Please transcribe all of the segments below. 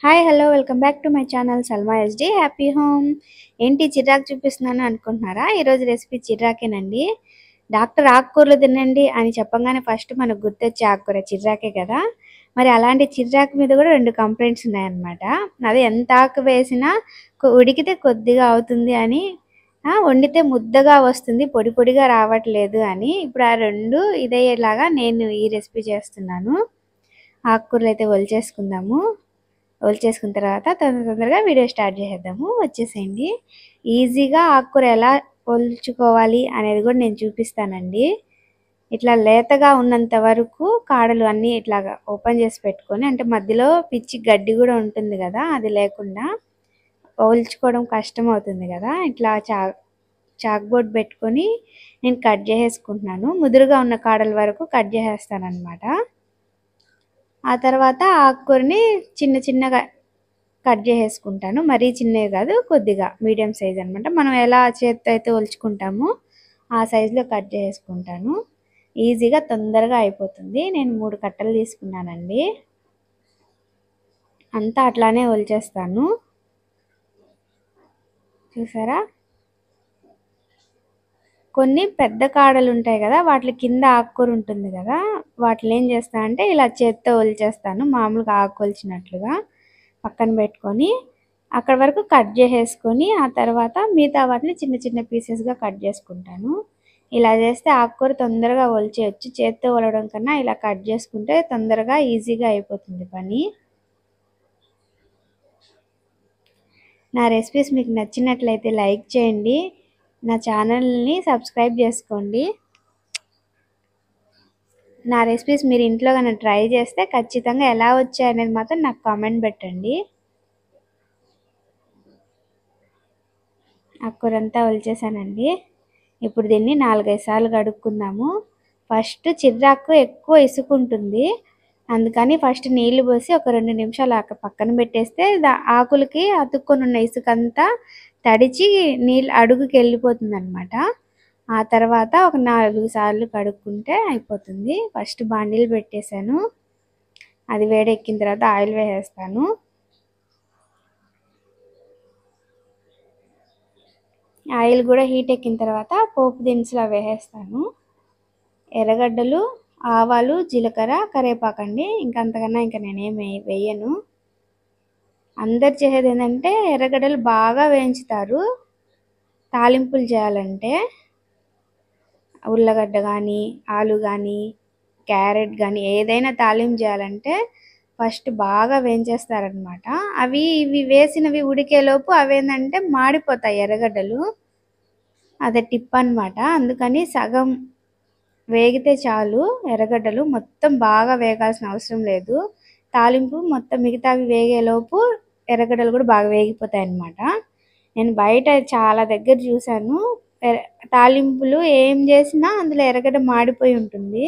Hi hello welcome back to my channel Salma SD happy home. ఏంటి చిర్రాకు చూపిస్తున్నాను అనుకుంటున్నారా? ఈరోజు రెసిపీ చిర్రాకేనండి. డాక్టర్ ఆకుకూరలు తినండి అని చెప్పగానే ఫస్ట్ మనకు గుర్తొచ్చే ఆకుకూర చిర్రాకే కదా. మరి అలాంటి చిర్రాకు మీద కూడా 2 కంప్లైంట్స్ ఉన్నాయన్నమాట. అదే ఎంత ఆకు వేసినా ఉడికితే కొద్దిగా అవుతుంది అని, వండితే ముద్దగా వస్తుంది, పొడి పొడిగా రావట్లేదు అని. ఇప్పుడు ఆ 2 ఇదయ్యేలాగా నేను ఈ రెసిపీ చేస్తున్నాను. ఆకుకూరలు అయితే ఒలిచేసుకుందాము. చేసుకున్న తర్వాత తొందరగా వీడియో స్టార్ట్ చేసేద్దాము. వచ్చేసేయండి. ఈజీగా ఆకుకూర ఎలా ఒలుచుకోవాలి అనేది కూడా నేను చూపిస్తానండి. ఇట్లా లేతగా ఉన్నంత వరకు కాడలు అన్నీ ఇట్లాగా ఓపెన్ చేసి పెట్టుకొని, అంటే మధ్యలో పిచ్చి గడ్డి కూడా ఉంటుంది కదా, అది లేకుండా ఒలుచుకోవడం కష్టం అవుతుంది కదా. ఇట్లా చాక్ బోర్డ్ పెట్టుకొని నేను కట్ చేసేసుకుంటున్నాను. ముదురుగా ఉన్న కాడల వరకు కట్ చేసేస్తానన్నమాట. ఆ తర్వాత ఆకుకూరని చిన్న చిన్నగా కట్ చేసేసుకుంటాను. మరీ చిన్నవి కాదు, కొద్దిగా మీడియం సైజ్ అనమాట. మనం ఎలా చేత్తో అయితే ఒలుచుకుంటామో ఆ సైజులో కట్ చేసుకుంటాను. ఈజీగా తొందరగా అయిపోతుంది. నేను 3 కట్టలు తీసుకున్నానండి. అంతా అట్లానే ఒలిచేస్తాను. చూసారా? కొన్ని పెద్ద కాడలు ఉంటాయి కదా, వాటి కింద ఆకుకూర ఉంటుంది కదా, వాటిని ఏం చేస్తానంటే ఇలా చేత్తో ఒలిచేస్తాను. మామూలుగా ఆకు ఒలిచినట్లుగా పక్కన పెట్టుకొని అక్కడ వరకు కట్ చేసేసుకొని, ఆ తర్వాత మిగతా వాటిని చిన్న చిన్న పీసెస్గా కట్ చేసుకుంటాను. ఇలా చేస్తే ఆకుకూర తొందరగా ఒలిచేయచ్చు. చేత్తో ఒలవడం కన్నా ఇలా కట్ చేసుకుంటే తొందరగా ఈజీగా అయిపోతుంది పని. నా రెసిపీస్ మీకు నచ్చినట్లయితే లైక్ చేయండి. నా ఛానల్ని సబ్స్క్రైబ్ చేసుకోండి. నా రెసిపీస్ మీరు ఇంట్లో కన్నా ట్రై చేస్తే ఖచ్చితంగా ఎలా వచ్చాయనేది మాత్రం నాకు కామెంట్ పెట్టండి. ఆకుకూరంతా ఒలిచేసానండి. ఇప్పుడు దీన్ని 4-5 సార్లు కడుక్కుందాము. ఫస్ట్ చిర్రాకు ఎక్కువ ఇసుకుంటుంది, అందుకని ఫస్ట్ నీళ్లు పోసి ఒక 2 నిమిషాలు పక్కన పెట్టేస్తే ఆకులకి అతుక్కొని ఉన్న ఇసుకంతా తడిచి నీళ్ళు అడుగుకి వెళ్ళిపోతుంది అనమాట. ఆ తర్వాత ఒక 4 సార్లు కడుక్కుంటే అయిపోతుంది. ఫస్ట్ బాండీలు పెట్టేశాను. అది వేడెక్కిన తర్వాత ఆయిల్ వేసేస్తాను. ఆయిల్ కూడా హీట్ ఎక్కిన తర్వాత పోపు దినుసులు వేసేస్తాను. ఎర్రగడ్డలు, ఆవాలు, జీలకర్ర, కరివేపాకండి. అంతకన్నా నేనేమి వేయను. అందరు చేసేది ఏంటంటే ఎర్రగడ్డలు బాగా వేయించుతారు తాలింపులు చేయాలంటే. ఉల్లగడ్డ కానీ, ఆలు కానీ, క్యారెట్ కానీ ఏదైనా తాలింపు చేయాలంటే ఫస్ట్ బాగా వేయించేస్తారనమాట. ఇవి వేసినవి ఉడికేలోపు అవేంటంటే మాడిపోతాయి ఎర్రగడ్డలు. అదే టిప్ అనమాట. అందుకని సగం వేగితే చాలు. ఎర్రగడ్డలు మొత్తం బాగా వేగాల్సిన అవసరం లేదు. తాలింపు మొత్తం మిగతావి వేగేలోపు ఎర్రగడ్డలు కూడా బాగా వేగిపోతాయి అన్నమాట. నేను బయట చాలా దగ్గర చూశాను, తాలింపులు ఏం చేసినా అందులో ఎర్రగడ్డ మాడిపోయి ఉంటుంది.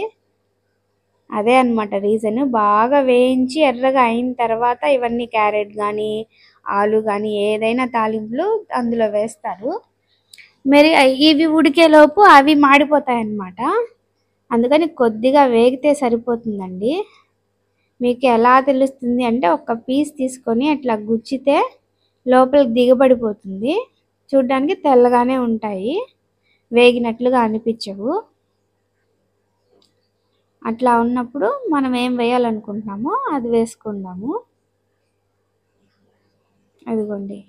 అదే అనమాట రీజన్. బాగా వేయించి ఎర్రగా అయిన తర్వాత ఇవన్నీ క్యారెట్ కానీ, ఆలు కానీ ఏదైనా తాలింపులు అందులో వేస్తారు. మరి ఇవి ఉడికేలోపు అవి మాడిపోతాయి అన్నమాట. అందుకని కొద్దిగా వేగితే సరిపోతుందండి. మీకు ఎలా తెలుస్తుంది అంటే ఒక పీస్ తీసుకొని అట్లా గుచ్చితే లోపలికి దిగబడిపోతుంది. చూడ్డానికి తెల్లగానే ఉంటాయి, వేగినట్లుగా అనిపించవు. అట్లా ఉన్నప్పుడు మనం ఏం వేయాలనుకుంటున్నామో అది వేసుకుందాము. అదిగోండి,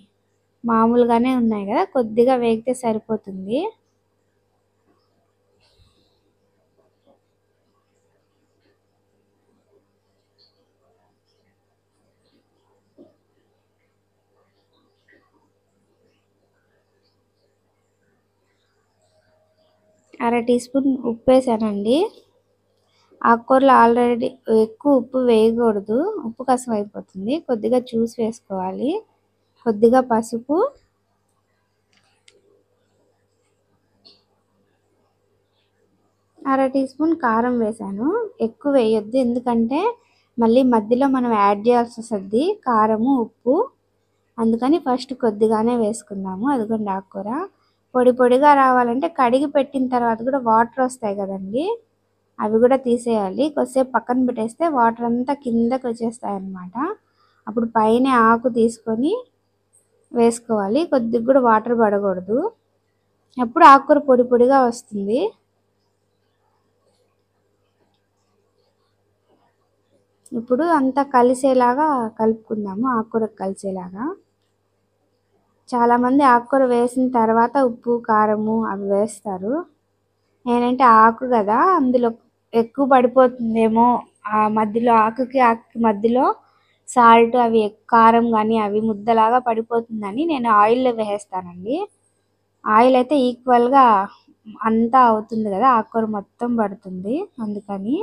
మామూలుగానే ఉన్నాయి కదా, కొద్దిగా వేగితే సరిపోతుంది. అర టీ స్పూన్ ఉప్పు వేసానండి. ఆకుకూరలో ఆల్రెడీ ఎక్కువ ఉప్పు వేయకూడదు, ఉప్పు కసం అయిపోతుంది. కొద్దిగా చూసి వేసుకోవాలి. కొద్దిగా పసుపు, అర టీ స్పూన్ కారం వేసాను. ఎక్కువ వేయొద్దు, ఎందుకంటే మళ్ళీ మధ్యలో మనం యాడ్ చేయాల్సి వస్తుంది కారము, ఉప్పు. అందుకని ఫస్ట్ కొద్దిగానే వేసుకుందాము. అదిగోండి ఆకుకూర పొడి పొడిగా రావాలంటే కడిగి పెట్టిన తర్వాత కూడా వాటర్ వస్తాయి కదండి, అవి కూడా తీసేయాలి. కొద్దిసేపు పక్కన పెట్టేస్తే వాటర్ అంతా కిందకి వచ్చేస్తాయి అన్నమాట. అప్పుడు పైన ఆకు తీసుకొని వేసుకోవాలి. కొద్దిగా కూడా వాటర్ పడకూడదు. అప్పుడు ఆకుకూర పొడి పొడిగా వస్తుంది. ఇప్పుడు అంతా కలిసేలాగా కలుపుకుందాము, ఆకుకూరకు కలిసేలాగా. చాలామంది ఆకుకూర వేసిన తర్వాత ఉప్పు కారము అవి వేస్తారు. నేనంటే ఆకు కదా, అందులో ఎక్కువ పడిపోతుందేమో, ఆ మధ్యలో ఆకుకి మధ్యలో సాల్ట్ అవి కారం కానీ అవి ముద్దలాగా పడిపోతుందని నేను ఆయిల్లో వేసేస్తానండి. ఆయిల్ అయితే ఈక్వల్గా అంతా అవుతుంది కదా, ఆకుకూర మొత్తం పడుతుంది, అందుకని.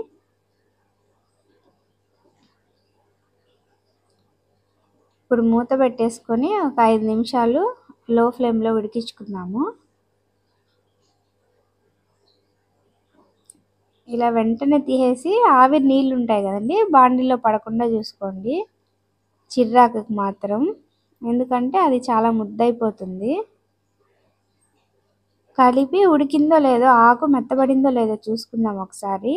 ఇప్పుడు మూత పెట్టేసుకొని ఒక 5 నిమిషాలు లో ఫ్లేమ్లో ఉడికించుకుందాము. ఇలా వెంటనే తీసేసి ఆవిరి నీళ్ళు ఉంటాయి కదండి, బాండీలో పడకుండా చూసుకోండి చిర్రాకుకి మాత్రం, ఎందుకంటే అది చాలా ముద్దయిపోతుంది. కలిపి ఉడికిందో లేదో, ఆకు మెత్తబడిందో లేదో చూసుకుందాం ఒకసారి.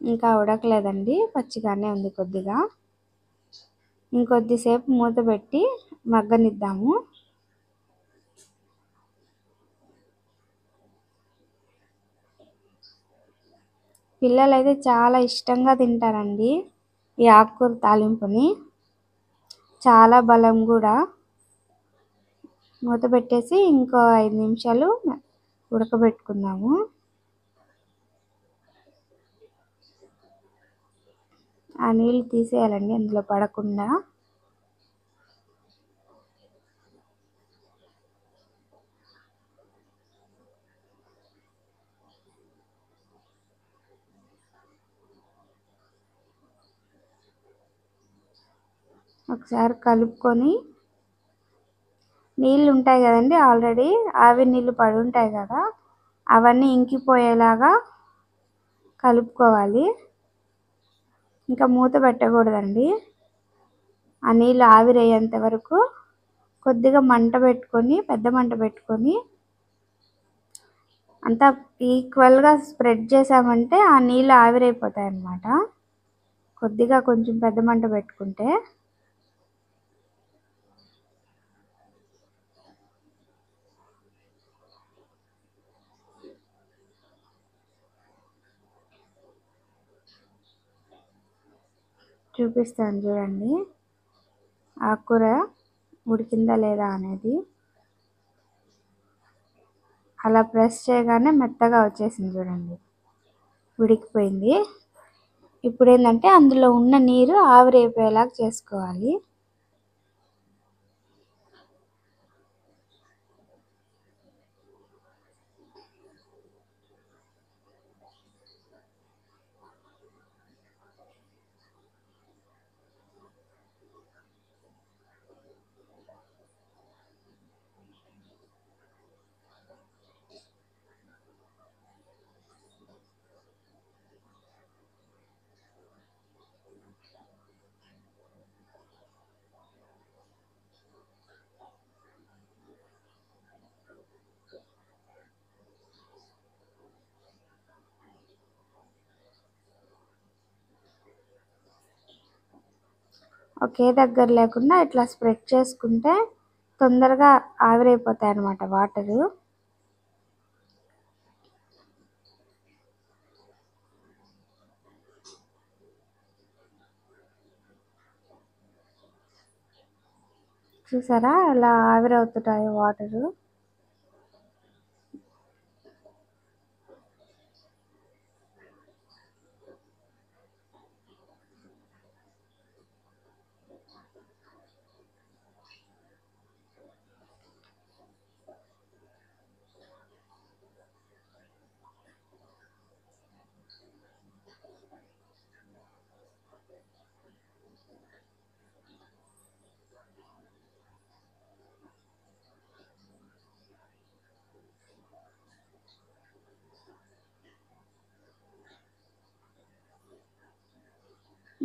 ఇంకా ఉడకలేదండి, పచ్చిగానే ఉంది కొద్దిగా. ఇంకొద్దిసేపు మూత పెట్టి మగ్గనిద్దాము. పిల్లలైతే చాలా ఇష్టంగా తింటారండి ఈ ఆకుకూర తాలింపుని, చాలా బలం కూడా. మూత పెట్టేసి ఇంకో 5 నిమిషాలు ఉడకబెట్టుకుందాము. ఆ నీళ్ళు తీసేయాలండి అందులో పడకుండా. ఒకసారి కలుపుకొని, నీళ్ళు ఉంటాయి కదండి ఆల్రెడీ ఆవిరి నీళ్ళు పడి ఉంటాయి కదా, అవన్నీ ఇంకిపోయేలాగా కలుపుకోవాలి. ఇంకా మూత పెట్టకూడదండి, ఆ నీళ్ళు ఆవిరయ్యేంత వరకు కొద్దిగా మంట పెట్టుకొని, పెద్ద మంట పెట్టుకొని అంతా ఈక్వల్గా స్ప్రెడ్ చేసామంటే ఆ నీళ్ళు ఆవిరైపోతాయి అన్నమాట. కొద్దిగా కొంచెం పెద్ద మంట పెట్టుకుంటే. చూపిస్తాను చూడండి ఆకుకూర ఉడికిందా లేదా అనేది. అలా ప్రెస్ చేయగానే మెత్తగా వచ్చేసింది చూడండి, ఉడికిపోయింది. ఇప్పుడు ఏంటంటే అందులో ఉన్న నీరు ఆవిరైపోయేలాగా చేసుకోవాలి. ఒకే దగ్గర లేకుండా ఇట్లా స్ప్రెడ్ చేసుకుంటే తొందరగా ఆవిరైపోతాయి అన్నమాట వాటరు. చూసారా ఎలా ఆవిరవుతుంటాయో వాటరు.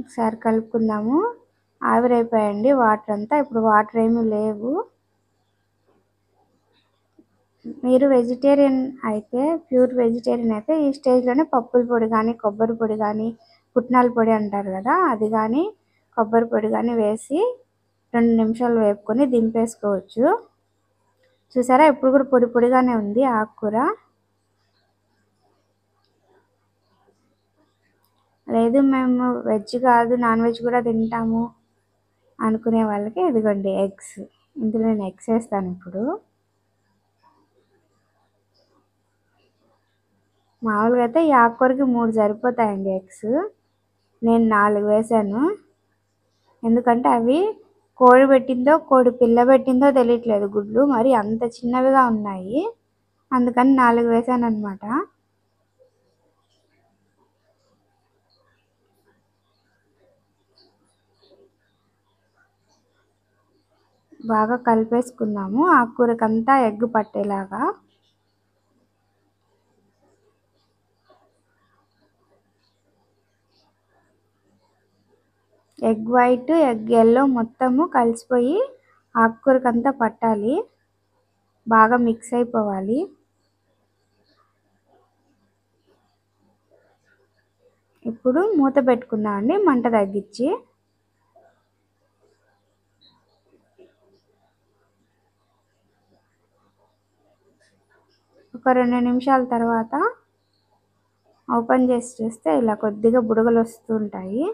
ఒకసారి కలుపుకుందాము. ఆవిరైపోయాయండి వాటర్ అంతా, ఇప్పుడు వాటర్ ఏమీ లేవు. మీరు వెజిటేరియన్ అయితే, ప్యూర్ వెజిటేరియన్ అయితే ఈ స్టేజ్లోనే పప్పుల పొడి కానీ, కొబ్బరి పొడి కానీ, పుట్నాల పొడి అంటారు కదా, అది కానీ కొబ్బరి పొడి కానీ వేసి 2 నిమిషాలు వేపుకొని దింపేసుకోవచ్చు. చూసారా, ఇప్పుడు కూడా పొడి పొడిగానే ఉంది ఆకుకూర. లేదు మేము వెజ్ కాదు నాన్ వెజ్ కూడా తింటాము అనుకునే వాళ్ళకి ఇదిగోండి ఎగ్స్. ఇందులో నేను ఎగ్స్ వేస్తాను ఇప్పుడు. మామూలుగా అయితే ఈ ఆకుకూరకి 3 సరిపోతాయండి ఎగ్స్. నేను 4 వేసాను. ఎందుకంటే అవి కోడి పెట్టిందో కోడి పిల్ల పెట్టిందో తెలియట్లేదు గుడ్లు, మరి అంత చిన్నవిగా ఉన్నాయి. అందుకని 4 వేసాను అనమాట. బాగా కలిపేసుకున్నాము ఆకుకూరకంతా ఎగ్ పట్టేలాగా. ఎగ్ వైట్ ఎగ్ ఎల్లో మొత్తము కలిసిపోయి ఆకుకూరకంతా పట్టాలి, బాగా మిక్స్ అయిపోవాలి. ఇప్పుడు మూత పెట్టుకుందామండి మంట తగ్గించి. ఒక 2 నిమిషాల తర్వాత ఓపెన్ చేసి చూస్తే ఇలా కొద్దిగా బుడగలు వస్తుంటాయి.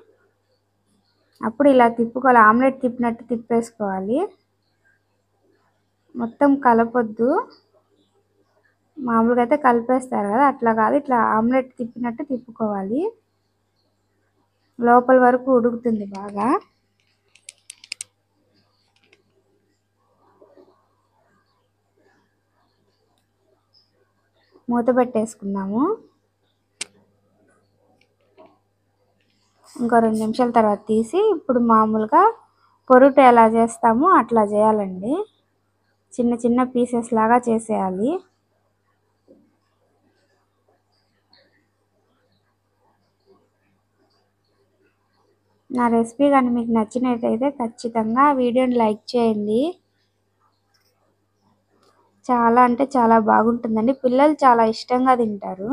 అప్పుడు ఇలా తిప్పుకోవాలి, ఆమ్లెట్ తిప్పినట్టు తిప్పేసుకోవాలి. మొత్తం కలపొద్దు, మామూలుగా అయితే కలిపేస్తారు కదా అట్లా కాదు, ఇట్లా ఆమ్లెట్ తిప్పినట్టు తిప్పుకోవాలి. లోపల వరకు ఉడుకుతుంది బాగా. మూత పెట్టేసుకుందాము. ఇంకో 2 నిమిషాల తర్వాత తీసి ఇప్పుడు మామూలుగా పొరుటు ఎలా చేస్తామో అట్లా చేయాలండి. చిన్న చిన్న పీసెస్ లాగా చేసేయాలి. నా రెసిపీ కానీ మీకు నచ్చినట్టయితే ఖచ్చితంగా వీడియోని లైక్ చేయండి. చాలా అంటే చాలా బాగుంటుందండి, పిల్లలు చాలా ఇష్టంగా తింటారు.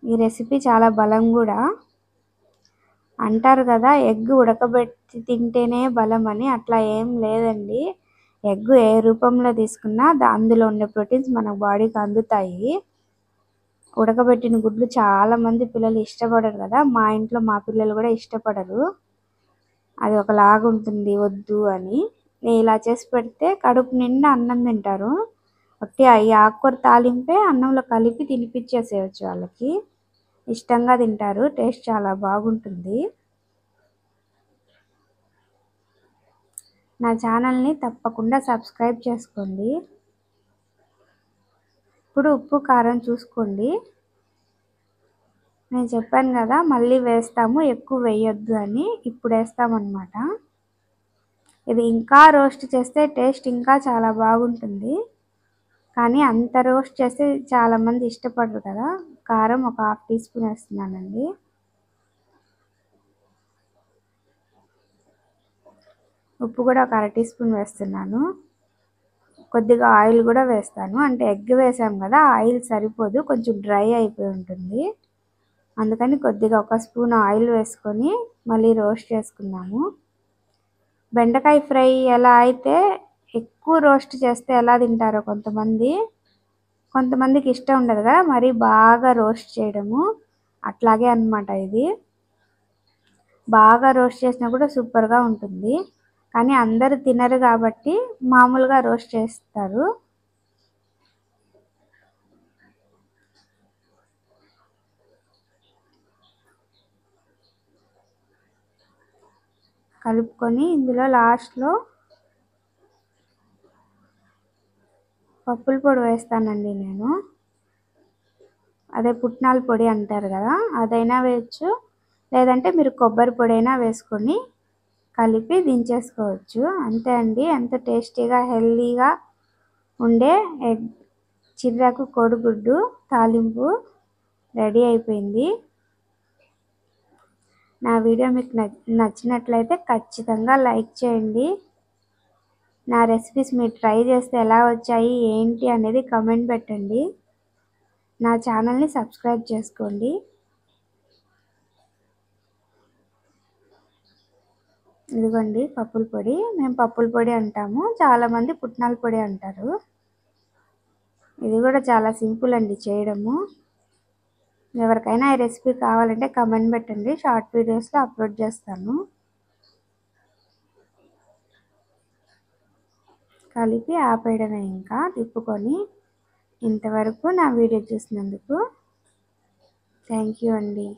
ఈ రెసిపీ చాలా బలం కూడా. అంటారు కదా ఎగ్ ఉడకబెట్టి తింటేనే బలం అని, అట్లా ఏం లేదండి. ఎగ్ ఏ రూపంలో తీసుకున్నా అందులో ఉండే ప్రోటీన్స్ మన బాడీకి అందుతాయి. ఉడకబెట్టిన గుడ్లు చాలామంది పిల్లలు ఇష్టపడరు కదా, మా ఇంట్లో మా పిల్లలు కూడా ఇష్టపడరు, అది ఒకలాగా ఉంటుంది వద్దు అని. నేను ఇలా చేసి పెడితే కడుపు నిండా అన్నం తింటారు. ఒకటి ఈ ఆకుకూర తాలింపే అన్నంలో కలిపి తినిపించేసేయచ్చు, వాళ్ళకి ఇష్టంగా తింటారు, టేస్ట్ చాలా బాగుంటుంది. నా ఛానల్ని తప్పకుండా సబ్స్క్రైబ్ చేసుకోండి. ఇప్పుడు ఉప్పు కారం చూసుకోండి. నేను చెప్పాను కదా మళ్ళీ వేస్తాము, ఎక్కువ వేయొద్దు అని, ఇప్పుడు వేస్తామన్నమాట. ఇది ఇంకా రోస్ట్ చేస్తే టేస్ట్ ఇంకా చాలా బాగుంటుంది, కానీ అంత రోస్ట్ చేస్తే చాలామంది ఇష్టపడరు కదా. కారం ఒక 1/2 టీ స్పూన్ వేస్తున్నానండి. ఉప్పు కూడా ఒక 1/2 టీ స్పూన్ వేస్తున్నాను. కొద్దిగా ఆయిల్ కూడా వేస్తాను, అంటే ఎగ్ వేసాం కదా ఆయిల్ సరిపోదు, కొంచెం డ్రై అయిపోయి ఉంటుంది. అందుకని కొద్దిగా 1 స్పూన్ ఆయిల్ వేసుకొని మళ్ళీ రోస్ట్ చేసుకున్నాము. బెండకాయ ఫ్రై ఎలా అయితే ఎక్కువ రోస్ట్ చేస్తే ఎలా తింటారో కొంతమందికి ఇష్టం ఉండదు కదా మరి బాగా రోస్ట్ చేయడము, అట్లాగే అన్నమాట. ఇది బాగా రోస్ట్ చేసినా కూడా సూపర్గా ఉంటుంది, కానీ అందరు తినరు కాబట్టి మామూలుగా రోస్ట్ చేస్తారు. కలుపుకొని ఇందులో లాస్ట్లో పప్పుల పొడి వేస్తానండి నేను, అదే పుట్నాల పొడి అంటారు కదా అదైనా వేయచ్చు, లేదంటే మీరు కొబ్బరి పొడి అయినా వేసుకొని కలిపి దించేసుకోవచ్చు. అంతే అండి, ఎంత టేస్టీగా హెల్తీగా ఉండే ఎగ్ చిర్రాకు కోడిగుడ్డు తాలింపు రెడీ అయిపోయింది. నా వీడియో మీకు నచ్చినట్లయితే ఖచ్చితంగా లైక్ చేయండి. నా రెసిపీస్ మీరు ట్రై చేస్తే ఎలా వచ్చాయి ఏంటి అనేది కామెంట్ పెట్టండి. నా ఛానల్ని సబ్స్క్రైబ్ చేసుకోండి. ఇదిగోండి పప్పుల పొడి. మేము పప్పుల పొడి అంటాము, చాలామంది పుట్నాల పొడి అంటారు. ఇది కూడా చాలా సింపుల్ అండి చేయడము. ఎవరికైనా ఈ రెసిపీ కావాలంటే కామెంట్ పెట్టండి, షార్ట్ వీడియోస్లో అప్లోడ్ చేస్తాను. కలిపి ఆపేయడమే, ఇంకా తిప్పుకొని. ఇంతవరకు నా వీడియో చూసినందుకు థ్యాంక్ యూ అండి.